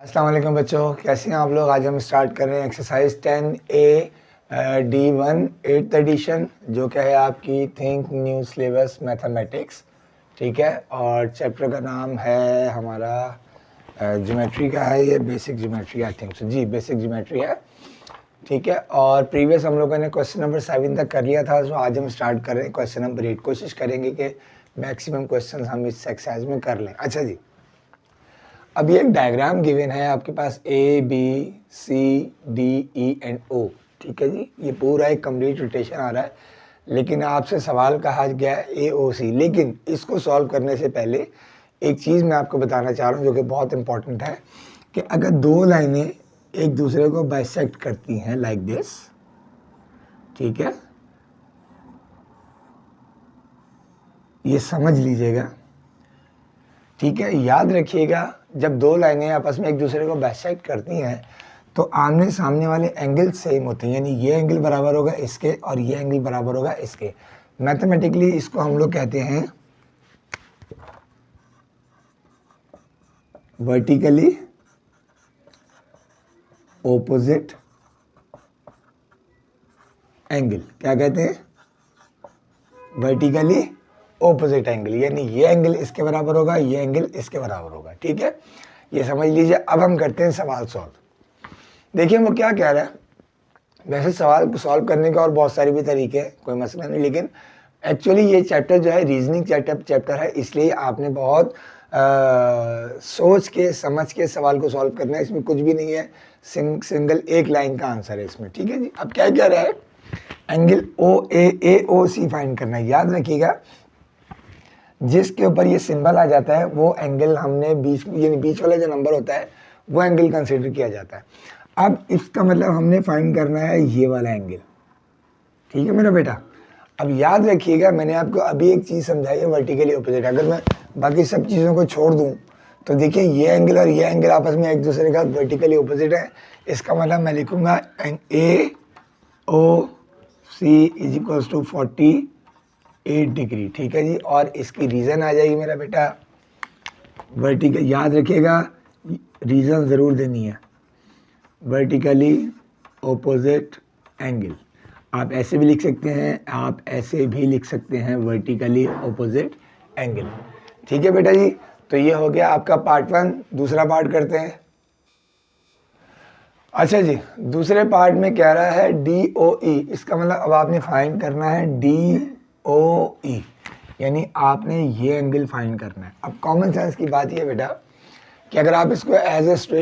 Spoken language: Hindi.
अस्सलाम वालेकुम बच्चों, कैसे हैं आप लोग। आज हम स्टार्ट कर रहे हैं exercise 10A D1 8th addition, जो क्या है आपकी थिंक न्यू सिलेबस मैथमेटिक्स। ठीक है, और चैप्टर का नाम है हमारा ज्योमेट्री का है, ये basic geometry I think so. जी बेसिक ज्योमेट्री है। ठीक है, और प्रीवियस हम लोगों ने क्वेश्चन नंबर 7 तक कर लिया था, तो आज हम स्टार्ट कर रहे हैं क्वेश्चन नंबर 8। कोशिश करेंगे कि मैक्सिमम क्वेश्चन हम इस एक्सरसाइज में कर लें। अच्छा जी, अब ये एक डायग्राम गिवन है आपके पास A B C D E and O। ठीक है जी, ये पूरा एक कंप्लीट रोटेशन आ रहा है, लेकिन आपसे सवाल कहा गया है AOC। लेकिन इसको सॉल्व करने से पहले एक चीज़ मैं आपको बताना चाह रहा हूँ जो कि बहुत इंपॉर्टेंट है, कि अगर दो लाइनें एक दूसरे को बाइसेक्ट करती हैं लाइक दिस, ठीक है, ये समझ लीजिएगा। ठीक है, याद रखिएगा, जब दो लाइनें आपस में एक दूसरे को बाइसेक्ट करती हैं तो आमने सामने वाले एंगल सेम होते हैं, यानी ये एंगल बराबर होगा इसके और ये एंगल बराबर होगा इसके। मैथमेटिकली इसको हम लोग कहते हैं वर्टिकली ऑपोजिट एंगल। क्या कहते हैं? वर्टिकली ऑपोजिट एंगल, यानी ये एंगल इसके बराबर होगा, ये एंगल इसके बराबर होगा। ठीक है, ये समझ लीजिए। अब हम करते हैं सवाल सॉल्व। देखिए वो क्या कह रहा है। वैसे सवाल को सॉल्व करने के और बहुत सारे भी तरीके हैं, कोई मसला नहीं, लेकिन एक्चुअली ये चैप्टर जो है रीजनिंग चैप्टर है, इसलिए आपने बहुत सोच के समझ के सवाल को सॉल्व करना है। इसमें कुछ भी नहीं है, सिंगल एक लाइन का आंसर है इसमें। ठीक है जी, अब क्या कह रहा है, एंगल OAC फाइंड करना है। याद रखिएगा, जिसके ऊपर ये सिंबल आ जाता है वो एंगल हमने बीच, यानी बीच वाला जो नंबर होता है वो एंगल कंसीडर किया जाता है। अब इसका मतलब हमने फाइंड करना है ये वाला एंगल। ठीक है मेरा बेटा, अब याद रखिएगा, मैंने आपको अभी एक चीज़ समझाई है वर्टिकली ऑपोजिट। अगर मैं बाकी सब चीज़ों को छोड़ दूं तो देखिए ये एंगल और ये एंगल आपस में एक दूसरे का वर्टिकली ऑपोजिट है। इसका मतलब मैं लिखूंगा AOC is equals to 48 degree. ठीक है जी, और इसकी रीज़न आ जाएगी मेरा बेटा वर्टिकल। याद रखिएगा, रीज़न ज़रूर देनी है, वर्टिकली ऑपोजिट एंगल। आप ऐसे भी लिख सकते हैं, आप ऐसे भी लिख सकते हैं, वर्टिकली ऑपोजिट एंगल। ठीक है बेटा जी, तो ये हो गया आपका पार्ट 1। दूसरा पार्ट करते हैं। अच्छा जी, दूसरे पार्ट में कह रहा है DOE। इसका मतलब अब आपने फाइंड करना है DOE, यानी आपने ये एंगल फाइंड करना है। अब कॉमन सेंस की बात ये बेटा कि अगर आप इसको एज ए स्ट्रेट